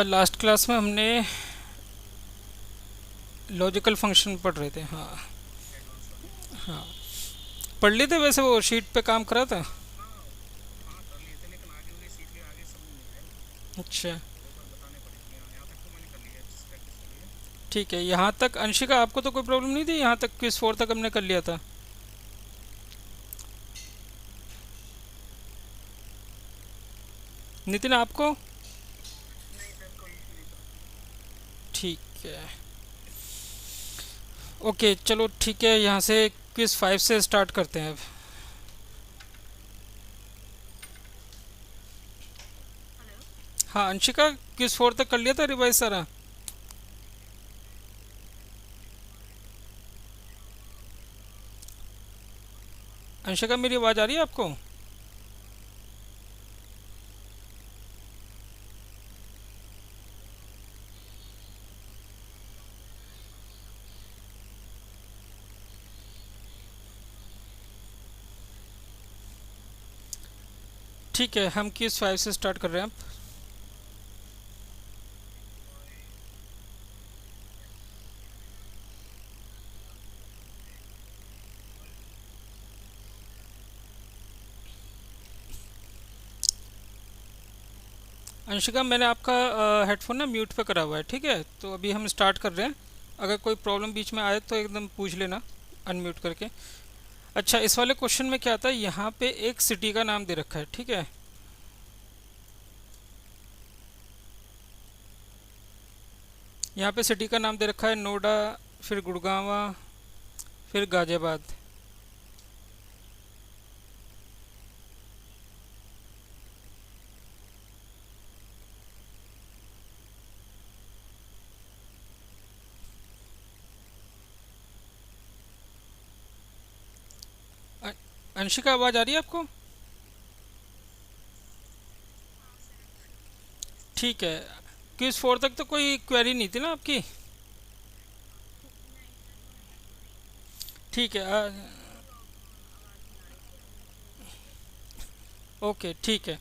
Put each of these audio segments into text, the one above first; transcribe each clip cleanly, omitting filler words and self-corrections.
Last class में हमने logical function पढ़ रहे थे। हाँ हाँ, पढ़ लिए थे वैसे, वो शीट पे काम करा था। अच्छा, ठीक है। यहाँ तक अंशिका आपको तो कोई प्रॉब्लम नहीं थी, यहाँ तक क्विज 4 तक हमने कर लिया था। नितिन आपको? ठीक है, ओके चलो ठीक है, यहाँ से क्विज 5 से स्टार्ट करते हैं अब। हाँ अंशिका, क्विज 4 तक कर लिया था रिवाइज सारा? अंशिका मेरी आवाज़ आ रही है आपको? ठीक है, हम क्विज 5 से स्टार्ट कर रहे हैं अब। अंशिका मैंने आपका हेडफोन ना म्यूट पे करा हुआ है, ठीक है? तो अभी हम स्टार्ट कर रहे हैं। अगर कोई प्रॉब्लम बीच में आए तो एकदम पूछ लेना अनम्यूट करके। अच्छा, इस वाले क्वेश्चन में क्या आता है, यहाँ पे एक सिटी का नाम दे रखा है, ठीक है? यहाँ पे सिटी का नाम दे रखा है नोएडा, फिर गुड़गांवा, फिर गाजियाबाद। अ- अंशिका आवाज़ आ रही है आपको? ठीक है। क्विज 4 तक तो कोई क्वेरी नहीं थी ना आपकी? ठीक है। ओके ठीक है।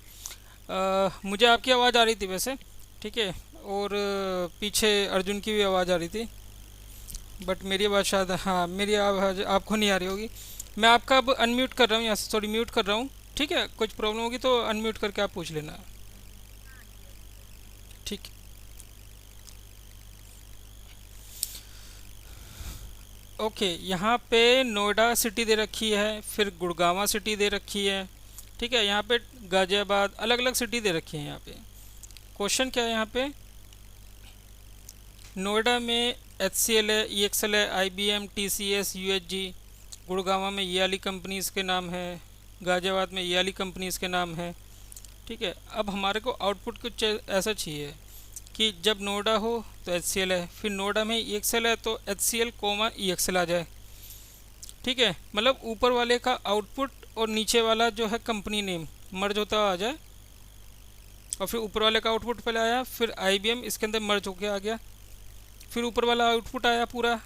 मुझे आपकी आवाज़ आ रही थी वैसे, ठीक है। और पीछे अर्जुन की भी आवाज़ आ रही थी, बट मेरी आवाज़ शायद, हाँ मेरी आवाज़ आपको नहीं आ रही होगी। मैं आपका अब अनम्यूट कर रहा हूँ, यहाँ से सॉरी म्यूट कर रहा हूँ। ठीक है, कुछ प्रॉब्लम होगी तो अनम्यूट करके आप पूछ लेना। ठीक। ओके, यहाँ पे नोएडा सिटी दे रखी है, फिर गुड़गांवा सिटी दे रखी है, ठीक है। यहाँ पे गाजियाबाद, अलग अलग सिटी दे रखी है यहाँ पे। क्वेश्चन क्या है यहाँ पे, नोएडा में एच सी एल है, ई एक्स एल है, I B M, T C S, U H G. गुड़गांवा में ये वाली कंपनीज़ के नाम है, गाजियाबाद में ये वाली कंपनीज़ के नाम है, ठीक है। अब हमारे को आउटपुट कुछ ऐसा चाहिए कि जब नोएडा हो तो एच सी एल है, फिर नोएडा में ई एक्स एल है तो एच सी एल कोमा ई एक्स एल आ जाए, ठीक है। मतलब ऊपर वाले का आउटपुट और नीचे वाला जो है कंपनी नेम मर्ज होता हुआ आ जाए। और फिर ऊपर वाले का आउटपुट पहले आया, फिर आई बी एम इसके अंदर मर्ज होके आ गया, फिर ऊपर वाला आउटपुट आया पूरा,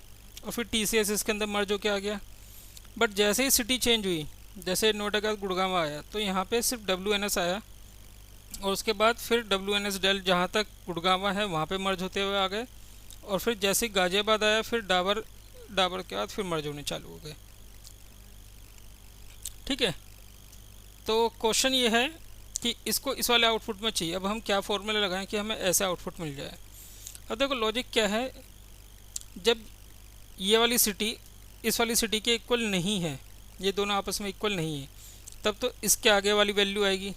और फिर टी सी एस इसके अंदर मर्ज होके आ गया। बट जैसे ही सिटी चेंज हुई, जैसे नोएडा का गुड़गांव आया तो यहाँ पे सिर्फ डब्ल्यू एन एस आया, और उसके बाद फिर डब्ल्यू एन एस डेल जहाँ तक गुड़गांवा है वहाँ पे मर्ज होते हुए आ गए। और फिर जैसे ही गाजियाबाद आया, फिर डाबर, डाबर के बाद फिर मर्ज होने चालू हो गए, ठीक है। तो क्वेश्चन ये है कि इसको इस वाले आउटपुट में चाहिए। अब हम क्या फॉर्मूला लगाएं कि हमें ऐसा आउटपुट मिल जाए। अब देखो लॉजिक क्या है, जब ये वाली सिटी इस वाली सिटी के इक्वल नहीं है, ये दोनों आपस में इक्वल नहीं है, तब तो इसके आगे वाली वैल्यू आएगी।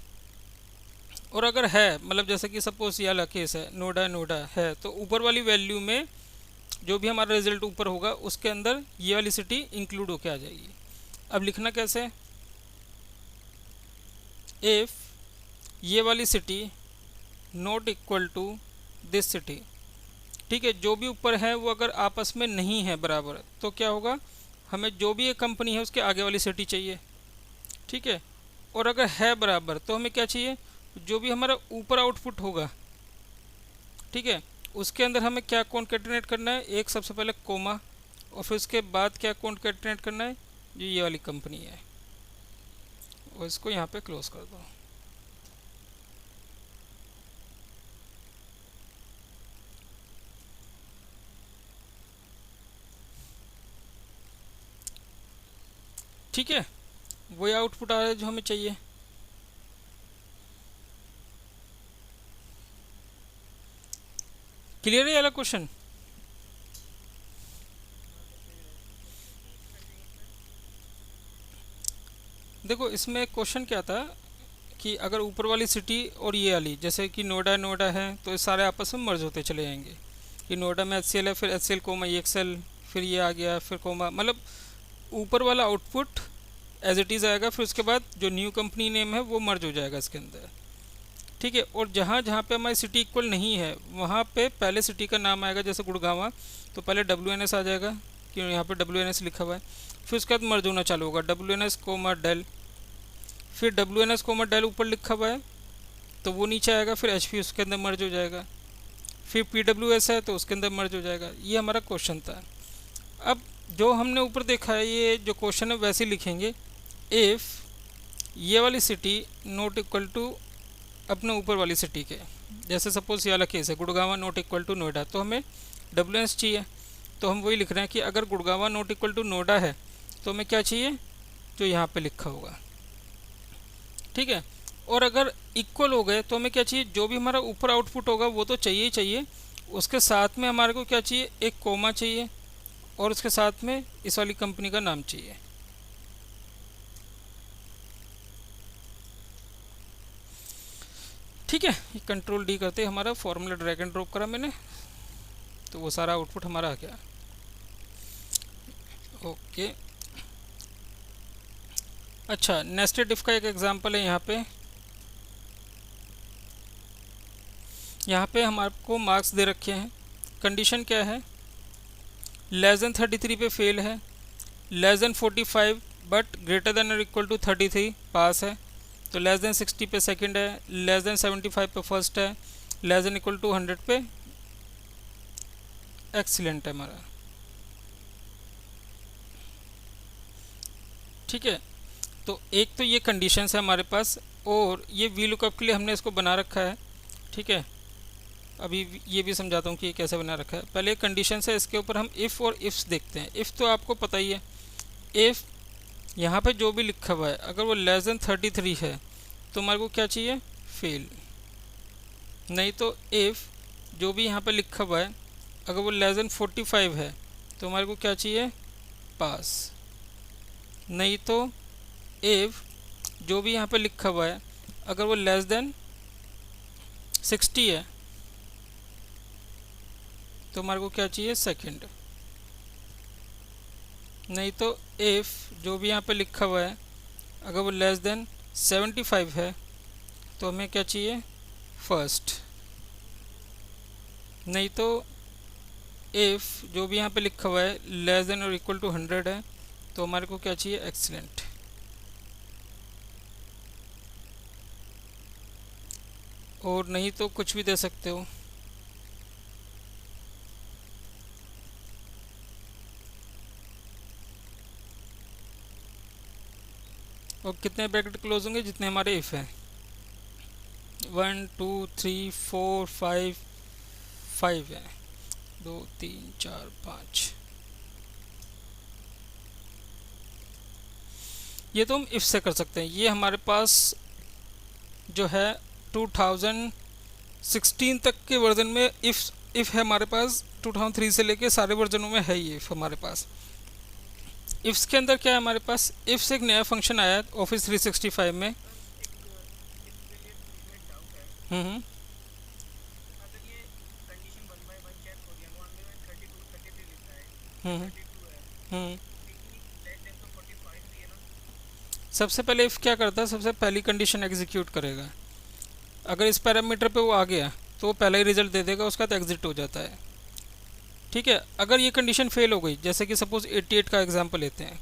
और अगर है, मतलब जैसे कि सपोज ये वाला केस है, नोएडा नोएडा है, तो ऊपर वाली वैल्यू में जो भी हमारा रिजल्ट ऊपर होगा उसके अंदर ये वाली सिटी इंक्लूड होके आ जाएगी। अब लिखना कैसे, इफ़ ये वाली city not equal to this city, ठीक है। जो भी ऊपर है वो अगर आपस में नहीं है बराबर, तो क्या होगा, हमें जो भी एक कंपनी है उसके आगे वाली सिटी चाहिए, ठीक है। और अगर है बराबर तो हमें क्या चाहिए, जो भी हमारा ऊपर आउटपुट होगा, ठीक है, उसके अंदर हमें क्या कॉन्केटिनेट करना है, एक सबसे पहले कोमा, और फिर उसके बाद क्या कॉन्केटिनेट करना है, जो ये वाली कंपनी है। और इसको यहाँ पे क्लोज कर दो। ठीक है, वही आउटपुट आ रहा है जो हमें चाहिए। क्लियर है ये वाला क्वेश्चन? देखो इसमें क्वेश्चन क्या था कि अगर ऊपर वाली सिटी और ये वाली, जैसे कि नोएडा नोएडा है, तो ये सारे आपस में मर्ज होते चले जाएंगे कि नोएडा में HCL है, फिर HCL कोमा EXL, फिर ये आ गया, फिर कोमा, मतलब ऊपर वाला आउटपुट एज इट इज़ आएगा, फिर उसके बाद जो न्यू कंपनी नेम है वो मर्ज हो जाएगा इसके अंदर। ठीक है, और जहाँ जहाँ पे हमारी सिटी इक्वल नहीं है वहाँ पे पहले सिटी का नाम आएगा, जैसे गुड़गांवा तो पहले WNS आ जाएगा क्यों यहाँ पे WNS लिखा हुआ है, फिर उसके बाद मर्ज होना चालू होगा WNS कोमा डेल, फिर WNS कोमा डेल ऊपर लिखा हुआ है तो वो नीचे आएगा, फिर HP उसके अंदर मर्ज हो जाएगा, फिर PWS है तो उसके अंदर मर्ज हो जाएगा। ये हमारा क्वेश्चन था। अब जो हमने ऊपर देखा है ये जो क्वेश्चन है वैसे लिखेंगे, इफ़ ये वाली सिटी नॉट इक्वल टू अपने ऊपर वाली सिटी के, जैसे सपोज ये वाला केस है Gurgaon not equal to Noida, तो हमें WNS चाहिए, तो हम वही लिख रहे हैं कि अगर Gurgaon not equal to Noida है तो हमें क्या चाहिए, जो यहाँ पे लिखा होगा। ठीक है, और अगर इक्वल हो गए तो हमें क्या चाहिए, जो भी हमारा ऊपर आउटपुट होगा वो तो चाहिए ही चाहिए, उसके साथ में हमारे को क्या चाहिए, एक कोमा चाहिए, और उसके साथ में इस वाली कंपनी का नाम चाहिए। ठीक है, ये कंट्रोल D करते हमारा फॉर्मूला ड्रैग एंड ड्रॉप करा मैंने, तो वो सारा आउटपुट हमारा आ गया। ओके, अच्छा नेस्टेड इफ का एक एग्जांपल है यहाँ पे हमारे को मार्क्स दे रखे हैं। कंडीशन क्या है, लेस देन 33 पे फेल है, less than 45 but greater than और इक्वल टू 33 पास है, तो लेस देन 60 पे सेकंड है, लेस देन 75 पे फर्स्ट है, लेस देन इक्वल टू 100 पे एक्सीलेंट है हमारा। ठीक है, तो एक तो ये कंडीशंस है हमारे पास, और ये वी लुकअप के लिए हमने इसको बना रखा है। ठीक है, अभी ये भी समझाता हूँ कि ये कैसे बना रखा है। पहले कंडीशन है, इसके ऊपर हम इफ़ और इफ्स देखते हैं। इफ़ तो आपको पता ही है, इफ़ यहाँ पे जो भी लिखा हुआ है अगर वो लेस देन 33 है तो हमारे को क्या चाहिए, फेल। नहीं तो इफ़ जो भी यहाँ पे लिखा हुआ है अगर वो लेस देन 45 है तो हमारे को क्या चाहिए, पास। नहीं तो इफ़ जो भी यहाँ पे लिखा हुआ है अगर वो लेस देन 60 है तो हमारे को क्या चाहिए, सेकंड। नहीं तो इफ़ जो भी यहाँ पे लिखा हुआ है अगर वो लेस देन 75 है तो हमें क्या चाहिए, फर्स्ट। नहीं तो इफ़ जो भी यहाँ पे लिखा हुआ है लेस देन और इक्वल टू 100 है तो हमारे को क्या चाहिए, एक्सीलेंट। और नहीं तो कुछ भी दे सकते हो। और कितने ब्रैकेट क्लोज होंगे, जितने हमारे इफ़ हैं, 1 2 3 4 5 5 है, 2 3 4 5। ये तो हम इफ़ से कर सकते हैं। ये हमारे पास जो है 2016 तक के वर्जन में इफ़ है हमारे पास, 2003 से लेके सारे वर्जनों में है ये इफ़ हमारे पास। इफ्स के अंदर क्या है हमारे पास, इफ्स एक नया फंक्शन आया है ऑफिस 365 में। हम्म हम्म हम्म सबसे पहले इफ़ क्या करता है, सबसे पहली कंडीशन एग्जीक्यूट करेगा। अगर इस पैरामीटर पे वो आ गया तो वो पहला ही रिजल्ट दे देगा, उसका तो एग्जिट हो जाता है। ठीक है, अगर ये कंडीशन फेल हो गई, जैसे कि सपोज 88 का एग्जांपल लेते हैं,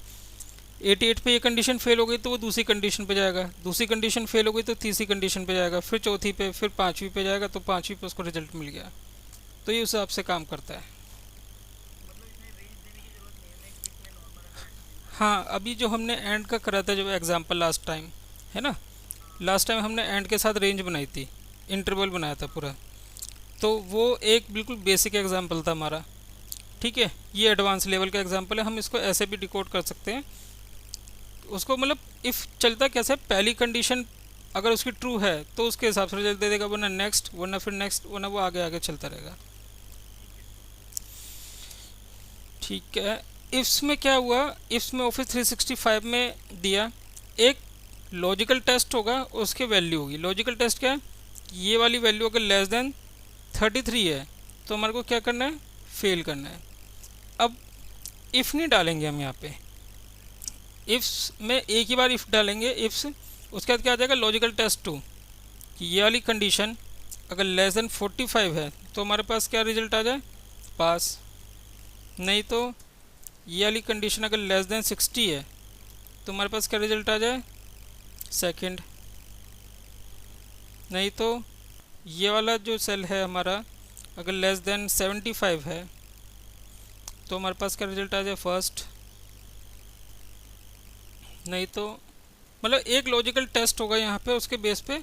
88 पे ये कंडीशन फेल हो गई तो वो दूसरी कंडीशन पे जाएगा, दूसरी कंडीशन फेल हो गई तो तीसरी कंडीशन पे जाएगा, फिर चौथी पे, फिर पाँचवीं पे जाएगा, तो पाँचवीं पे उसको रिजल्ट मिल गया। तो ये उस हिसाब से काम करता है। हाँ, अभी जो हमने एंड का करा था जो एग्जांपल लास्ट टाइम, है ना, लास्ट टाइम हमने एंड के साथ रेंज बनाई थी, इंटरवल बनाया था पूरा, तो वो एक बिल्कुल बेसिक एग्जांपल था हमारा। ठीक है, ये एडवांस लेवल का एग्जांपल है, हम इसको ऐसे भी डिकोड कर सकते हैं उसको मतलब इफ़ चलता कैसे, पहली कंडीशन अगर उसकी ट्रू है तो उसके हिसाब से रिजल्ट दे देगा, वरना नेक्स्ट, वरना फिर नेक्स्ट, वरना वो आगे आगे चलता रहेगा। ठीक है। इफ्स में क्या हुआ, इफ्स में ऑफिस 365 में दिया एक लॉजिकल टेस्ट होगा, उसके वैल्यू होगी। लॉजिकल टेस्ट क्या है, ये वाली वैल्यू अगर लेस देन 33 है तो हमारे को क्या करना है, फेल करना है। अब इफ़ नहीं डालेंगे हम यहाँ पे, इफ्स में एक ही बार इफ़ डालेंगे इफ्स, उसके बाद क्या आ जाएगा, लॉजिकल टेस्ट 2 कि ये वाली कंडीशन अगर लेस देन 45 है तो हमारे पास क्या रिजल्ट आ जाए, पास। नहीं तो ये वाली कंडीशन अगर लेस देन 60 है तो हमारे पास क्या रिजल्ट आ जाए, सेकंड। नहीं तो ये वाला जो सेल है हमारा अगर लेस देन 75 है तो हमारे पास क्या रिजल्ट आ जाए, फर्स्ट। नहीं तो मतलब एक लॉजिकल टेस्ट होगा यहाँ पे, उसके बेस पे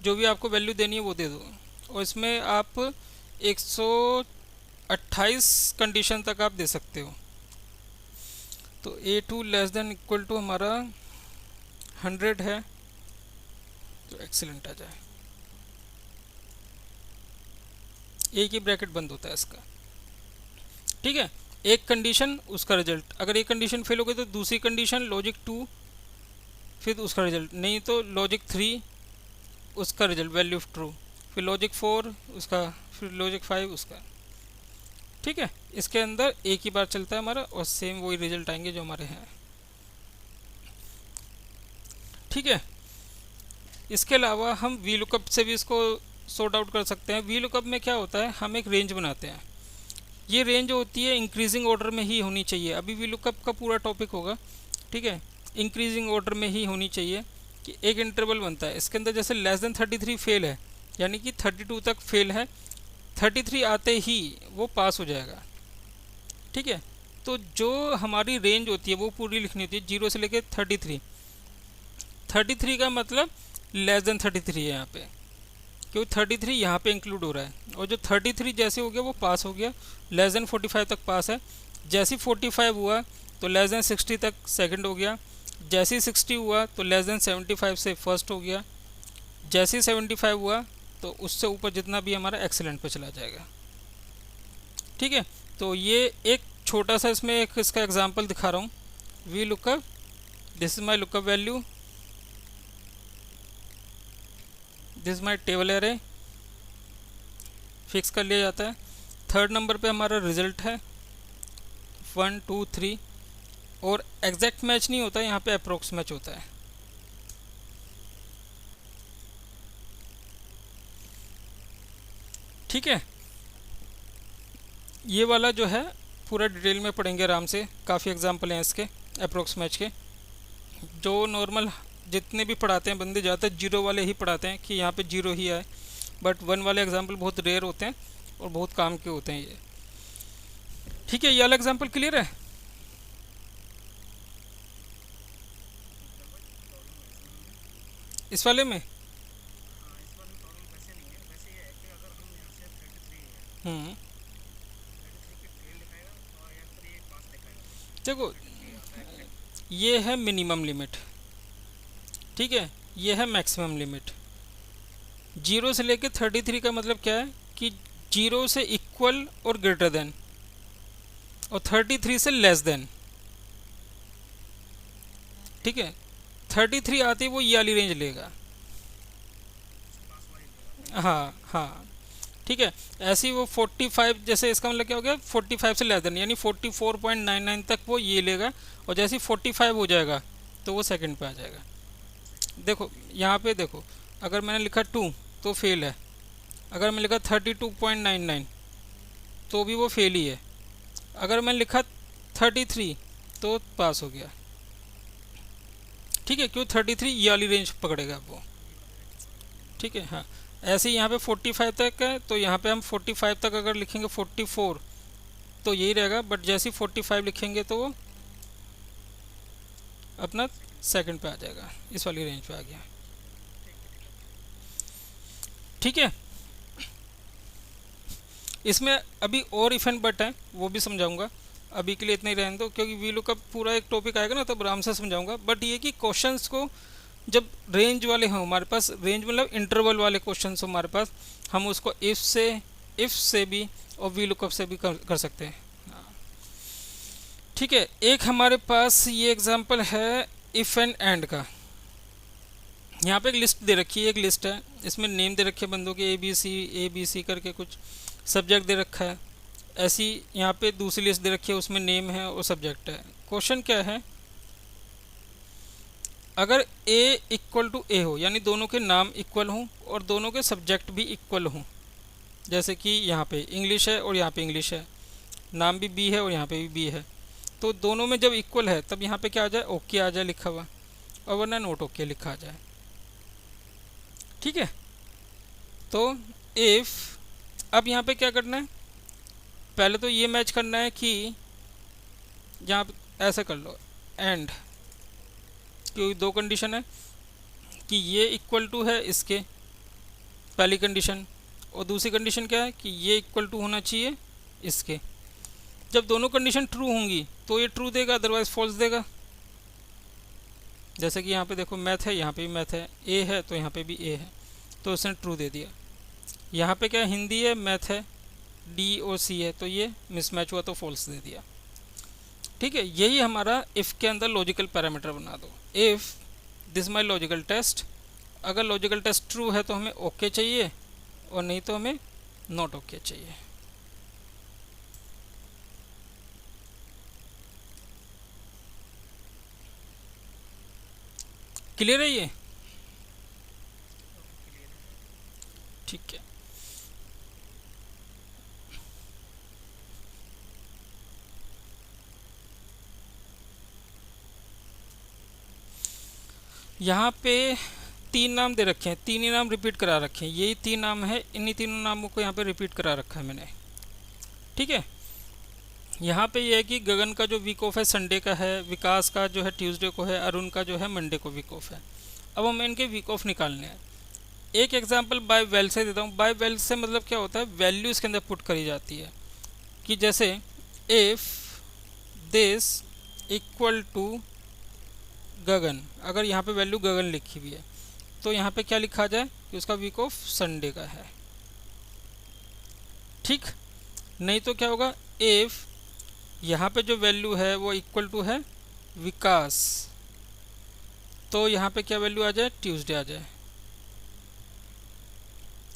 जो भी आपको वैल्यू देनी है वो दे दो। और इसमें आप 128 कंडीशन तक आप दे सकते हो। तो A2 less than equal to हमारा 100 है तो एक्सीलेंट आ जाए, एक ही ब्रैकेट बंद होता है इसका। ठीक है, एक कंडीशन उसका रिजल्ट, अगर एक कंडीशन फेल हो गई तो दूसरी कंडीशन लॉजिक 2 फिर उसका रिजल्ट, नहीं तो लॉजिक 3 उसका रिजल्ट वैल्यू ऑफ ट्रू, फिर लॉजिक 4 उसका, फिर लॉजिक 5 उसका। ठीक है, इसके अंदर एक ही बार चलता है हमारा और सेम वही रिजल्ट आएंगे जो हमारे हैं। ठीक है, इसके अलावा हम वी लुकअप से भी इसको सॉर्ट आउट कर सकते हैं। वी लुकअप में क्या होता है, हम एक रेंज बनाते हैं, ये रेंज होती है इंक्रीजिंग ऑर्डर में ही होनी चाहिए। अभी वी लुकअप का पूरा टॉपिक होगा। ठीक है, इंक्रीजिंग ऑर्डर में ही होनी चाहिए कि एक इंटरवल बनता है इसके अंदर, जैसे लेस देन 33 फेल है यानी कि 32 तक फेल है, 33 आते ही वो पास हो जाएगा। ठीक है, तो जो हमारी रेंज होती है वो पूरी लिखनी होती है 0 से लेकर 33। 33 का मतलब लेस देन 33 है यहाँ पे, क्योंकि 33 यहाँ पे इंक्लूड हो रहा है। और जो 33 जैसे हो गया वो पास हो गया, लेस देन 45 तक पास है। जैसे 45 हुआ तो लेस देन 60 तक सेकंड हो गया, जैसे ही 60 हुआ तो लेस देन 75 से फर्स्ट हो गया, जैसे ही 75 हुआ तो उससे ऊपर जितना भी हमारा एक्सीलेंट पे चला जाएगा। ठीक है, तो ये एक छोटा सा इसमें एक इसका एग्जांपल दिखा रहा हूँ। V lookup, this is my lookup value, this my table array, fix कर लिया जाता है। थर्ड नंबर पे हमारा रिजल्ट है 1 2 3, और एग्जैक्ट मैच नहीं होता है यहाँ पे, अप्रोक्स मैच होता है। ठीक है, ये वाला जो है पूरा डिटेल में पढ़ेंगे आराम से, काफ़ी एग्जांपल हैं इसके अप्रोक्स मैच के। जो नॉर्मल जितने भी पढ़ाते हैं बंदे ज़्यादातर जीरो वाले ही पढ़ाते हैं कि यहाँ पे जीरो ही आए, बट 1 वाले एग्जांपल बहुत रेयर होते हैं और बहुत काम के होते हैं ये। ठीक है, ये वाला एग्जांपल क्लियर है। इस वाले में हम्म, देखो ये है मिनिमम लिमिट, ठीक है, ये है मैक्सिमम लिमिट। 0 से लेके 33 का मतलब क्या है कि 0 से इक्वल और ग्रेटर देन, और 33 से लेस देन। ठीक है, 33 आते ही वो ये वाली रेंज लेगा। हाँ हाँ, ठीक है। ऐसे ही वो 45, जैसे इसका मतलब क्या हो गया, 45 से लेस देन यानी 44.99 तक वो ये लेगा, और जैसे ही 45 हो जाएगा तो वो सेकंड पे आ जाएगा। देखो यहाँ पे देखो, अगर मैंने लिखा 2 तो फेल है, अगर मैं लिखा 32.99 तो भी वो फेल ही है, अगर मैं लिखा 33 तो पास हो गया। ठीक है, क्यों 33 ये वाली रेंज पकड़ेगा वो। ठीक है, हाँ। ऐसे ही यहाँ पे 45 तक है तो यहाँ पे हम 45 तक अगर लिखेंगे 44 तो यही रहेगा, बट जैसे ही 45 लिखेंगे तो वो अपना सेकंड पे आ जाएगा, इस वाली रेंज पे आ गया। ठीक है, इसमें अभी और इफ एंड बट है वो भी समझाऊंगा। अभी के लिए इतना ही रहने दो, क्योंकि वी लुकअप पूरा एक टॉपिक आएगा ना तब आराम से समझाऊंगा। बट ये कि क्वेश्चंस को जब रेंज वाले हों हमारे पास, रेंज मतलब इंटरवल वाले क्वेश्चंस हमारे पास, हम उसको इफ़ से भी और वी लुकअप से भी कर सकते हैं। ठीक है, एक हमारे पास ये एग्जांपल है इफ़ एंड का। यहाँ पे एक लिस्ट दे रखी है, एक लिस्ट है, इसमें नेम दे रखे बंदों के ए बी सी करके, कुछ सब्जेक्ट दे रखा है। ऐसी यहाँ पे दूसरी लिस्ट दे रखी है, उसमें नेम है और सब्जेक्ट है। क्वेश्चन क्या है, अगर ए इक्वल टू ए हो, यानी दोनों के नाम इक्वल हों और दोनों के सब्जेक्ट भी इक्वल हों, जैसे कि यहाँ पे इंग्लिश है और यहाँ पे इंग्लिश है, नाम भी बी है और यहाँ पे भी बी है, तो दोनों में जब इक्वल है तब यहाँ पे क्या आ जाए, ओके आ जाए लिखा हुआ, और वरना नोट ओके लिखा आ जाए। ठीक है, तो इफ़, अब यहाँ पे क्या करना है, पहले तो ये मैच करना है कि यहाँ पे ऐसा कर लो एंड, क्योंकि दो कंडीशन है कि ये इक्वल टू है इसके, पहली कंडीशन, और दूसरी कंडीशन क्या है कि ये इक्वल टू होना चाहिए इसके। जब दोनों कंडीशन ट्रू होंगी तो ये ट्रू देगा, अदरवाइज फॉल्स देगा। जैसे कि यहाँ पे देखो मैथ है, यहाँ पे भी मैथ है, ए है तो यहाँ पे भी ए है, तो उसने ट्रू दे दिया। यहाँ पे क्या हिंदी है, मैथ है, डी और सी है, तो ये मिसमैच हुआ तो फॉल्स दे दिया। ठीक है, यही हमारा इफ़ के अंदर लॉजिकल पैरामीटर बना दो। If this my logical test, अगर लॉजिकल टेस्ट ट्रू है तो हमें ओके चाहिए, और नहीं तो हमें नॉट ओके चाहिए। क्लियर है ये? ठीक है, यहाँ पे तीन नाम दे रखे हैं, तीन ही नाम रिपीट करा रखे हैं, यही तीन नाम है, इन्हीं तीनों नामों को यहाँ पे रिपीट करा रखा है मैंने। ठीक है, यहाँ पे ये है कि गगन का जो वीक ऑफ है संडे का है, विकास का जो है ट्यूसडे को है, अरुण का जो है मंडे को वीक ऑफ है। अब हमें इनके वीक ऑफ निकालने हैं। एक एग्जांपल बाय वेल से देता हूँ। बाय वेल से मतलब क्या होता है, वैल्यू इसके अंदर पुट करी जाती है, कि जैसे इफ़ दिस इक्वल टू गगन, अगर यहाँ पे वैल्यू गगन लिखी हुई है तो यहाँ पे क्या लिखा जाए कि उसका वीक ऑफ संडे का है। ठीक, नहीं तो क्या होगा, इफ़ यहाँ पे जो वैल्यू है वो इक्वल टू है विकास, तो यहाँ पे क्या वैल्यू आ जाए, ट्यूसडे आ जाए।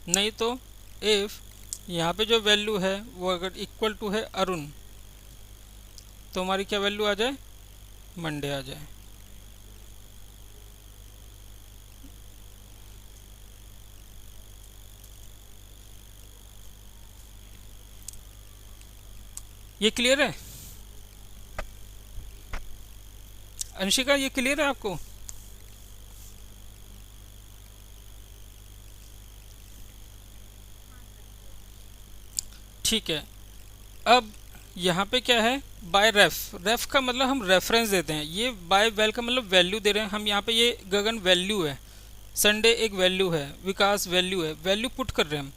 नहीं तो इफ़ यहाँ पे जो वैल्यू है वो अगर इक्वल टू है अरुण, तो हमारी क्या वैल्यू आ जाए, मंडे आ जाए। ये क्लियर है अंशिका, ये क्लियर है आपको? ठीक है, अब यहाँ पे क्या है, बाय रेफ का मतलब हम रेफरेंस देते हैं, ये बाय वेल का मतलब वैल्यू दे रहे हैं हम। यहाँ पे ये गगन वैल्यू है, संडे एक वैल्यू है, विकास वैल्यू है, वैल्यू पुट कर रहे हैं हम।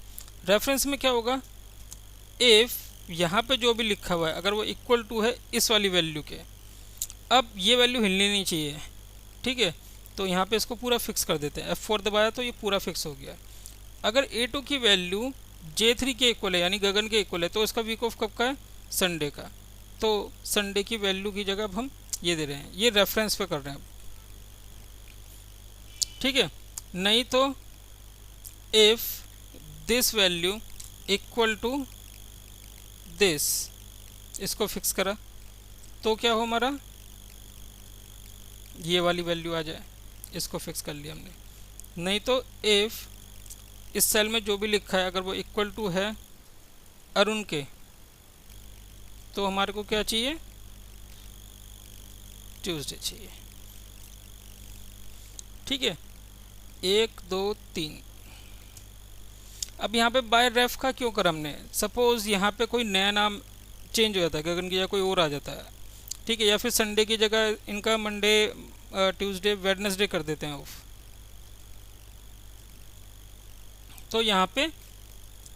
रेफरेंस में क्या होगा, इफ़ यहाँ पे जो भी लिखा हुआ है अगर वो इक्वल टू है इस वाली वैल्यू के, अब ये वैल्यू हिलनी नहीं चाहिए। ठीक है, तो यहाँ पे इसको पूरा फिक्स कर देते हैं, F4 दबाया तो ये पूरा फिक्स हो गया। अगर A2 की वैल्यू J3 के इक्वल है, यानी गगन के इक्वल है, तो इसका वीक ऑफ कब का है, संडे का, तो संडे की वैल्यू की जगह अब हम ये दे रहे हैं, ये रेफरेंस पे कर रहे हैं। ठीक है, नहीं तो if this value equal to this, इसको फिक्स करा तो क्या हो हमारा, ये वाली वैल्यू आ जाए, इसको फिक्स कर लिया हमने। नहीं तो इफ़ इस सेल में जो भी लिखा है अगर वो इक्वल टू है अरुण के, तो हमारे को क्या चाहिए, ट्यूसडे चाहिए। ठीक है, 1 2 3। अब यहाँ पे बाय रेफ का क्यों कर हमने, सपोज यहाँ पे कोई नया नाम चेंज हो जाता है, गगन की या कोई और आ जाता है। ठीक है, या फिर संडे की जगह इनका मंडे ट्यूसडे वेडनेसडे कर देते हैं ऑफ, तो यहाँ पे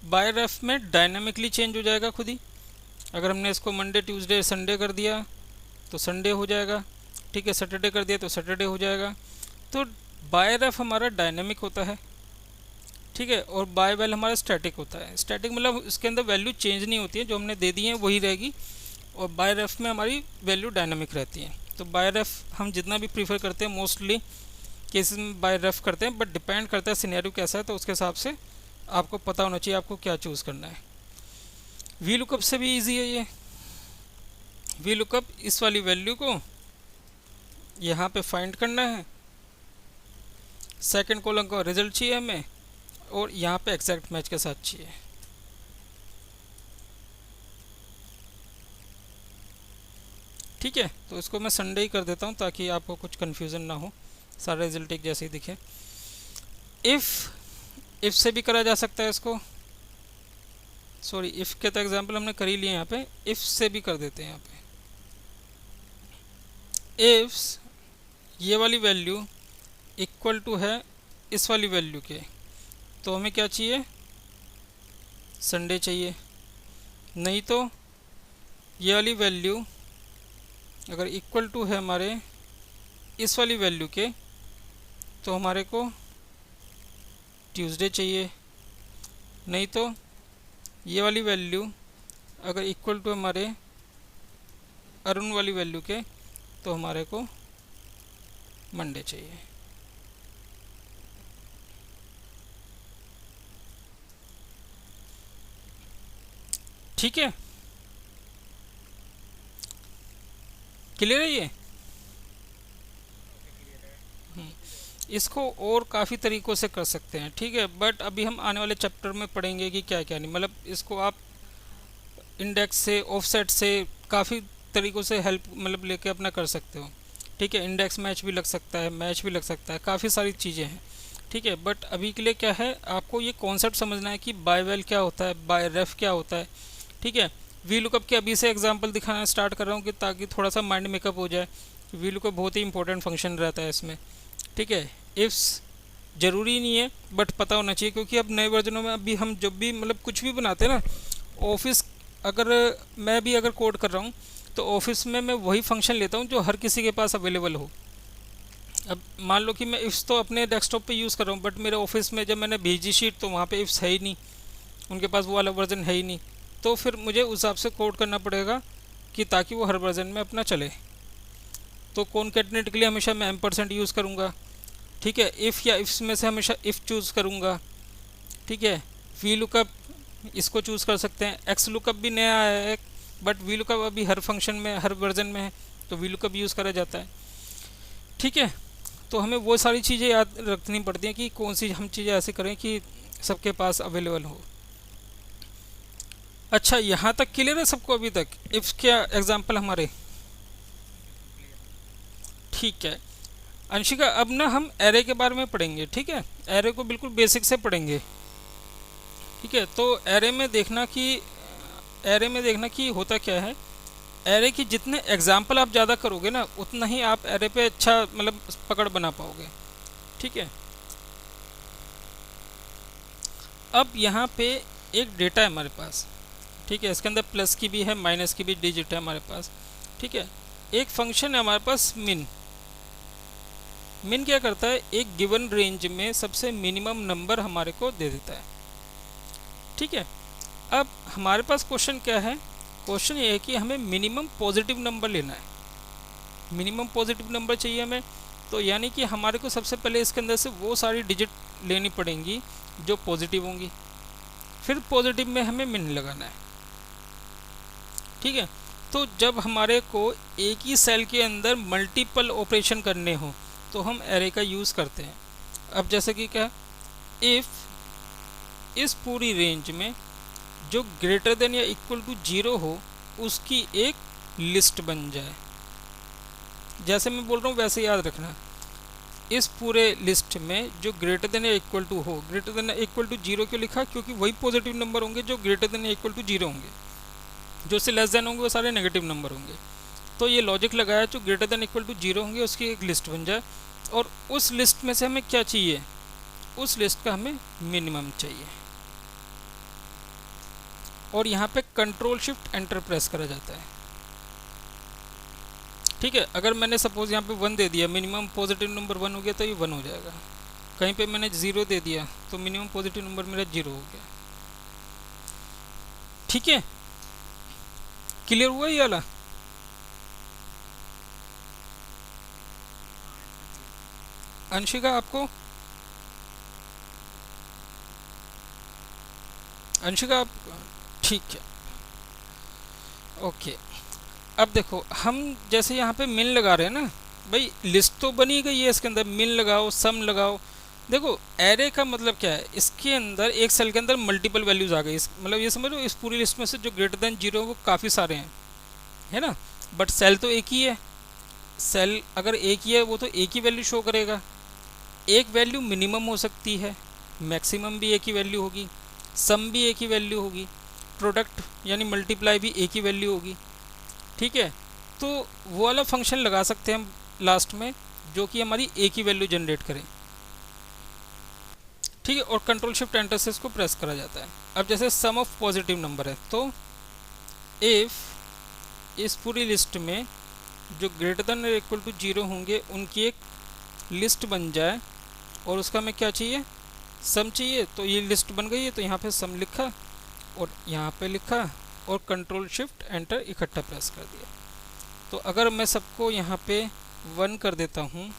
बाय रेफ में डायनामिकली चेंज हो जाएगा खुद ही। अगर हमने इसको मंडे ट्यूसडे संडे कर दिया तो संडे हो जाएगा, ठीक है। सैटरडे कर दिया तो सैटरडे हो जाएगा। तो बाय रेफ हमारा डायनेमिक होता है, ठीक है, और बाय वेल हमारा स्टैटिक होता है। स्टैटिक मतलब इसके अंदर वैल्यू चेंज नहीं होती है, जो हमने दे दी है वही रहेगी, और बाय रेफ में हमारी वैल्यू डायनामिक रहती है। तो बाय रेफ हम जितना भी प्रीफर करते हैं मोस्टली केसेस में बाय रेफ करते हैं, बट डिपेंड करता है सिनेरियो कैसा है, तो उसके हिसाब से आपको पता होना चाहिए आपको क्या चूज़ करना है। वी लुकअप से भी ईजी है ये। वी लुकअप इस वाली वैल्यू को यहाँ पे फाइंड करना है, सेकंड कॉलम का रिजल्ट चाहिए हमें, और यहाँ पे एग्जैक्ट मैच के साथ चाहिए। ठीक है, तो इसको मैं संडे ही कर देता हूँ ताकि आपको कुछ कन्फ्यूज़न ना हो, सारा रिजल्ट एक जैसे ही दिखे। इफ़ से भी करा जा सकता है इसको, सॉरी इफ़ के तो एग्जांपल हमने कर ही लिए, यहाँ पे इफ़ से भी कर देते हैं। यहाँ पे इफ़ ये वाली वैल्यू इक्वल टू है इस वाली वैल्यू के, तो हमें क्या चाहिए, संडे चाहिए। नहीं तो ये वाली वैल्यू अगर इक्वल टू है हमारे इस वाली वैल्यू के, तो हमारे को ट्यूसडे चाहिए। नहीं तो ये वाली वैल्यू अगर इक्वल टू हमारे अरुण वाली वैल्यू के, तो हमारे को मंडे चाहिए। ठीक है, क्लियर है ये। इसको और काफ़ी तरीक़ों से कर सकते हैं, ठीक है, बट अभी हम आने वाले चैप्टर में पढ़ेंगे कि क्या क्या नहीं, मतलब इसको आप इंडेक्स से, ऑफसेट से, काफ़ी तरीक़ों से हेल्प मतलब लेके अपना कर सकते हो। ठीक है, इंडेक्स मैच भी लग सकता है, मैच भी लग सकता है, काफ़ी सारी चीज़ें हैं। ठीक है, बट अभी के लिए क्या है, आपको ये कॉन्सेप्ट समझना है कि बाय वेल क्या होता है, बाय रेफ क्या होता है। ठीक है, वी लुकअप के अभी से एग्जांपल दिखाना स्टार्ट कर रहा हूँ कि ताकि थोड़ा सा माइंड मेकअप हो जाए। वी लुकअप बहुत ही इंपॉर्टेंट फंक्शन रहता है इसमें। ठीक है, इफ्स ज़रूरी नहीं है बट पता होना चाहिए, क्योंकि अब नए वर्जनों में अभी हम जब भी मतलब कुछ भी बनाते हैं ना, ऑफिस अगर मैं भी अगर कोड कर रहा हूँ तो ऑफिस में मैं वही फंक्शन लेता हूँ जो हर किसी के पास अवेलेबल हो। अब मान लो कि मैं इफ्स तो अपने डेस्कटॉप पे यूज़ कर रहा हूँ, बट मेरे ऑफिस में जब मैंने भेजी शीट तो वहाँ पे इफ्स है ही नहीं, उनके पास वो वाला वर्जन है ही नहीं, तो फिर मुझे उस हिसाब से कोड करना पड़ेगा कि ताकि वो हर वर्जन में अपना चले। तो कॉनकैटिनेट के लिए हमेशा मैं M% यूज़ करूँगा। ठीक है, इफ़ या इफ्स में से हमेशा इफ़ चूज़ करूँगा। ठीक है, वी लुकअप इसको चूज़ कर सकते हैं। एक्स लुकअप भी नया है बट वी लुकअप अभी हर फंक्शन में, हर वर्जन में है, तो वी लुकअप यूज़ करा जाता है। ठीक है, तो हमें वो सारी चीज़ें याद रखनी पड़ती हैं कि कौन सी हम चीज़ें ऐसे करें कि सबके पास अवेलेबल हो। अच्छा, यहाँ तक क्लियर है सबको अभी तक इफ़ क्या एग्जांपल हमारे? ठीक है अंशिका, अब ना हम एरे के बारे में पढ़ेंगे। ठीक है, एरे को बिल्कुल बेसिक से पढ़ेंगे। ठीक है, तो एरे में देखना कि होता क्या है। एरे की जितने एग्जाम्पल आप ज़्यादा करोगे ना, उतना ही आप एरे पे अच्छा मतलब पकड़ बना पाओगे। ठीक है, अब यहाँ पे एक डेटा है हमारे पास। ठीक है, इसके अंदर प्लस की भी है, माइनस की भी डिजिट है हमारे पास। ठीक है, एक फंक्शन है हमारे पास मिन। मिन क्या करता है, एक गिवन रेंज में सबसे मिनिमम नंबर हमारे को दे देता है। ठीक है, अब हमारे पास क्वेश्चन क्या है, क्वेश्चन ये है कि हमें मिनिमम पॉजिटिव नंबर लेना है। मिनिमम पॉजिटिव नंबर चाहिए हमें, तो यानी कि हमारे को सबसे पहले इसके अंदर से वो सारी डिजिट लेनी पड़ेंगी जो पॉजिटिव होंगी, फिर पॉजिटिव में हमें मिन लगाना है। ठीक है, तो जब हमारे को एक ही सेल के अंदर मल्टीपल ऑपरेशन करने हो तो हम एरे का यूज़ करते हैं। अब जैसे कि क्या, इफ़ इस पूरी रेंज में जो ग्रेटर देन या इक्वल टू 0 हो उसकी एक लिस्ट बन जाए। जैसे मैं बोल रहा हूँ वैसे याद रखना, इस पूरे लिस्ट में जो ग्रेटर देन या इक्वल टू हो, ग्रेटर देन या इक्वल टू 0 क्यों लिखा, क्योंकि वही पॉजिटिव नंबर होंगे जो ग्रेटर देन या इक्वल टू 0 होंगे, जो से लेस देन होंगे वो सारे नेगेटिव नंबर होंगे। तो ये लॉजिक लगाया, जो ग्रेटर देन इक्वल टू 0 होंगे उसकी एक लिस्ट बन जाए, और उस लिस्ट में से हमें क्या चाहिए, उस लिस्ट का हमें मिनिमम चाहिए। और यहाँ पे कंट्रोल शिफ्ट एंटर प्रेस करा जाता है। ठीक है, अगर मैंने सपोज यहाँ पे 1 दे दिया, मिनिमम पॉजिटिव नंबर 1 हो गया तो ये 1 हो जाएगा। कहीं पे मैंने 0 दे दिया तो मिनिमम पॉजिटिव नंबर मेरा 0 हो गया। ठीक है, क्लियर हुआ ये वाला? अंशिका आपको, अंशिका आप, ठीक है, ओके। अब देखो हम जैसे यहाँ पे मिन लगा रहे हैं ना, भाई लिस्ट तो बनी गई है, इसके अंदर मिन लगाओ, सम लगाओ। देखो एरे का मतलब क्या है, इसके अंदर एक सेल के अंदर मल्टीपल वैल्यूज आ गई, मतलब ये समझ लो इस पूरी लिस्ट में से जो ग्रेटर देन 0 वो काफ़ी सारे हैं, है ना, बट सेल तो एक ही है। सेल अगर एक ही है वो तो एक ही वैल्यू शो करेगा। एक वैल्यू मिनिमम हो सकती है, मैक्सिमम भी एक ही वैल्यू होगी, सम भी एक ही वैल्यू होगी, प्रोडक्ट यानी मल्टीप्लाई भी एक ही वैल्यू होगी। ठीक है, तो वो वाला फंक्शन लगा सकते हैं हम लास्ट में जो कि हमारी एक ही वैल्यू जनरेट करे। ठीक है, और कंट्रोल शिफ्ट एंटर से इसको प्रेस करा जाता है। अब जैसे सम ऑफ पॉजिटिव नंबर है, तो इफ इस पूरी लिस्ट में जो ग्रेटर देन इक्वल टू 0 होंगे उनकी एक लिस्ट बन जाए, और उसका हमें क्या चाहिए, सम चाहिए, तो ये लिस्ट बन गई है, तो यहाँ पे सम लिखा और यहाँ पे लिखा और कंट्रोल शिफ्ट एंटर इकट्ठा प्रेस कर दिया। तो अगर मैं सबको यहाँ पे 1 कर देता हूँ,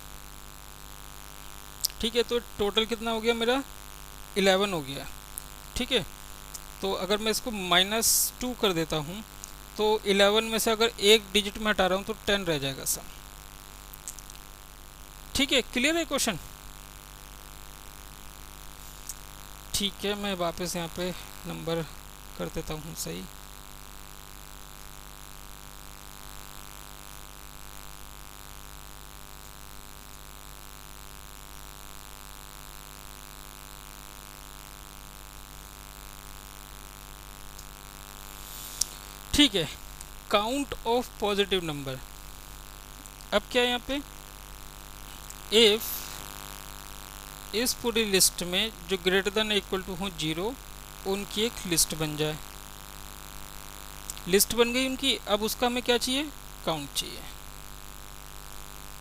ठीक है, तो टोटल कितना हो गया मेरा, 11 हो गया। ठीक है, तो अगर मैं इसको -2 कर देता हूँ तो 11 में से अगर एक डिजिट में हटा रहा हूँ तो 10 रह जाएगा सम। ठीक है, क्लियर है क्वेश्चन? ठीक है, मैं वापस यहाँ पे नंबर कर देता हूँ सही। ठीक है, काउंट ऑफ पॉजिटिव नंबर। अब क्या है यहाँ पे, इफ इस पूरी लिस्ट में जो ग्रेटर देन इक्वल टू हो 0 उनकी एक लिस्ट बन जाए। लिस्ट बन गई उनकी, अब उसका हमें क्या चाहिए, काउंट चाहिए।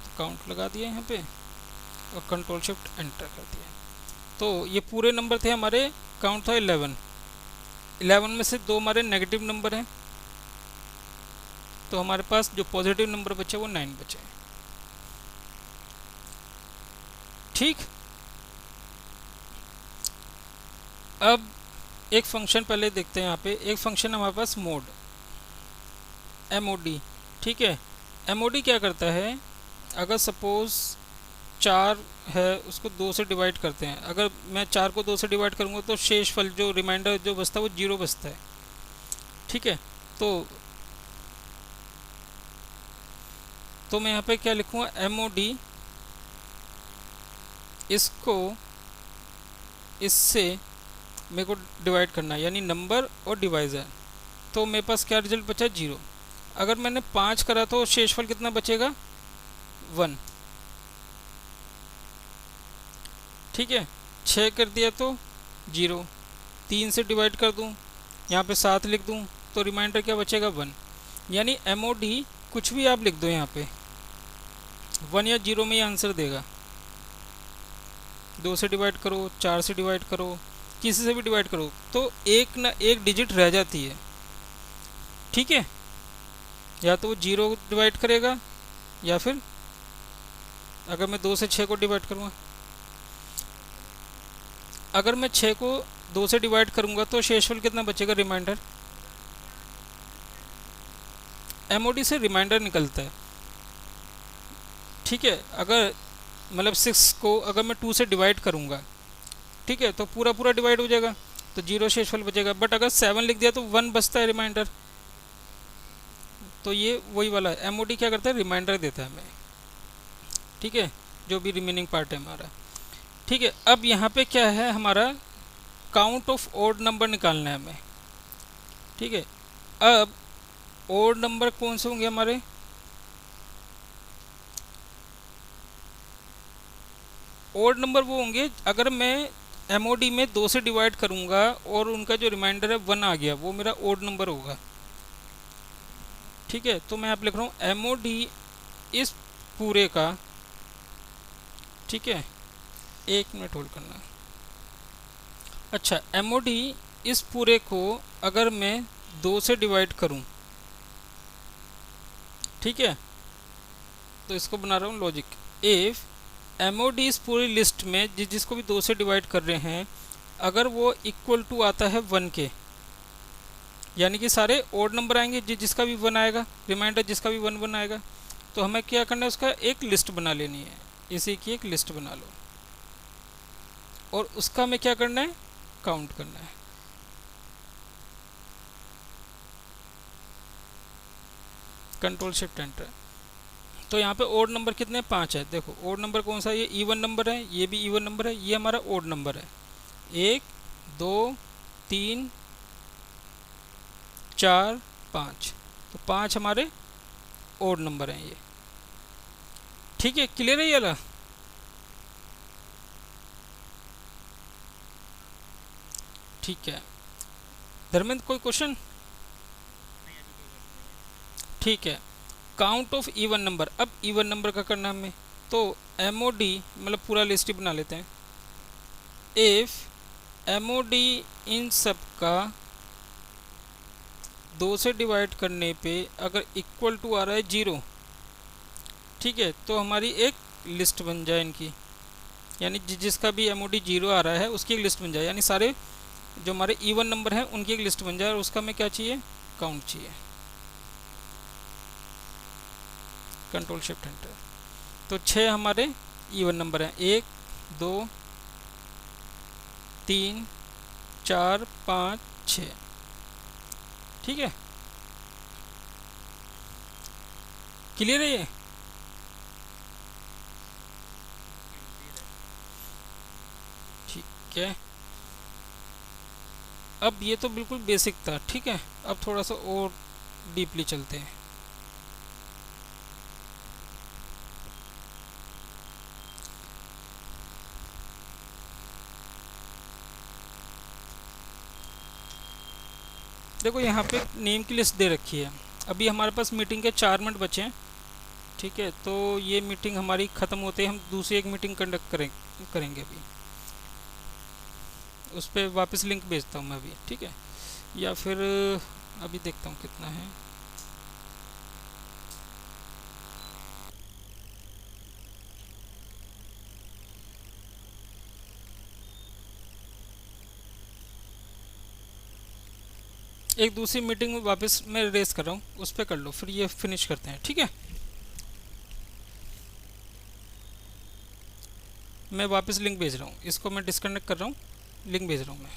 तो काउंट लगा दिया यहाँ पे और कंट्रोल शिफ्ट एंटर कर दिया। तो ये पूरे नंबर थे हमारे, काउंट था 11। 11 में से 2 हमारे नेगेटिव नंबर हैं, तो हमारे पास जो पॉजिटिव नंबर बचे वो 9 बचे। ठीक, अब एक फंक्शन पहले देखते हैं। यहाँ पे एक फंक्शन हमारे पास मोड, MOD। ठीक है, MOD क्या करता है, अगर सपोज 4 है उसको 2 से डिवाइड करते हैं, अगर मैं 4 को 2 से डिवाइड करूँगा तो शेष फल जो रिमाइंडर जो बचता है वो 0 बचता है। ठीक है, तो मैं यहाँ पे क्या लिखूँगा, MOD इसको इससे मेरे को डिवाइड करना है, यानी नंबर और डिवाइज़र। तो मेरे पास क्या रिजल्ट बचा, 0। अगर मैंने 5 करा तो शेषफल कितना बचेगा, 1। ठीक है, 6 कर दिया तो 0, 3 से डिवाइड कर दूं, यहाँ पे 7 लिख दूं तो रिमाइंडर क्या बचेगा, 1। यानी MOD कुछ भी आप लिख दो यहाँ पे, 1 या 0 में ये आंसर देगा। 2 से डिवाइड करो, 4 से डिवाइड करो, किसी से भी डिवाइड करो तो एक ना एक डिजिट रह जाती है। ठीक है, या तो वो 0 डिवाइड करेगा, या फिर अगर मैं 2 से 6 को डिवाइड करूँगा, अगर मैं 6 को 2 से डिवाइड करूँगा तो शेषफल कितना बचेगा, रिमाइंडर। MOD से रिमाइंडर निकलता है। ठीक है, अगर मतलब 6 को अगर मैं 2 से डिवाइड करूँगा, ठीक है, तो पूरा पूरा डिवाइड हो जाएगा तो 0 शेषफल बचेगा। बट अगर 7 लिख दिया तो 1 बचता है रिमाइंडर। तो ये वही वाला है, MOD क्या करता है, रिमाइंडर देता है हमें। ठीक है, जो भी रिमेनिंग पार्ट है हमारा। ठीक है, अब यहाँ पे क्या है, हमारा काउंट ऑफ ओड नंबर निकालना है हमें। ठीक है, अब ओड नंबर कौन से होंगे हमारे, ओड नंबर वो होंगे अगर मैं MOD में 2 से डिवाइड करूँगा और उनका जो रिमाइंडर है 1 आ गया, वो मेरा ओड नंबर होगा। ठीक है, तो मैं यहाँ पे लिख रहा हूँ MOD इस पूरे का, ठीक है, 1 मिनट होल्ड करना। अच्छा, MOD इस पूरे को अगर मैं 2 से डिवाइड करूं, ठीक है, तो इसको बना रहा हूं लॉजिक। इफ MOD इस पूरी लिस्ट में जिसको भी 2 से डिवाइड कर रहे हैं, अगर वो इक्वल टू आता है 1 के, यानी कि सारे ओड नंबर आएंगे, जिसका भी 1 आएगा, रिमाइंडर जिसका भी 1 आएगा, तो हमें क्या करना है, उसका एक लिस्ट बना लेनी है। इसी की एक लिस्ट बना लो और उसका हमें क्या करना है, काउंट करना है। Control shift enter. तो यहाँ पे ओड नंबर कितने, 5 है। देखो ओड नंबर कौन सा है, ये इवन नंबर है, ये भी इवन नंबर है, ये हमारा ओड नंबर है। 1 2 3 4 5, तो 5 हमारे ओड नंबर हैं ये। ठीक है, क्लियर है ये वाला। ठीक है धर्मेंद्र, कोई क्वेश्चन? ठीक है, काउंट ऑफ इवन नंबर। अब इवन नंबर का करना हमें, तो MOD मतलब पूरा लिस्ट ही बना लेते हैं। इफ MOD इन सब का 2 से डिवाइड करने पे अगर इक्वल टू आ रहा है 0, ठीक है, तो हमारी एक लिस्ट बन जाए इनकी, यानी जिसका भी MOD 0 आ रहा है उसकी एक लिस्ट बन जाए, यानी सारे जो हमारे इवन नंबर हैं उनकी एक लिस्ट बन जाए, और उसका हमें क्या चाहिए, काउंट चाहिए। Control shift enter. तो 6 हमारे इवन नंबर हैं, 1 2 3 4 5 6। ठीक है, क्लियर है ये। ठीक है, अब ये तो बिल्कुल बेसिक था। ठीक है, अब थोड़ा सा और डीपली चलते हैं। देखो यहाँ पे नेम की लिस्ट दे रखी है। अभी हमारे पास मीटिंग के 4 मिनट बचे हैं। ठीक है, तो ये मीटिंग हमारी ख़त्म होते ही हम दूसरी एक मीटिंग कंडक्ट करेंगे अभी। उस पर वापस लिंक भेजता हूँ मैं अभी। ठीक है, या फिर अभी देखता हूँ कितना है। एक दूसरी मीटिंग में वापस मैं रेस कर रहा हूँ, उस पर कर लो, फिर ये फिनिश करते हैं। ठीक है, मैं वापस लिंक भेज रहा हूँ, इसको मैं डिस्कनेक्ट कर रहा हूँ, लिंक भेज रहा हूँ मैं।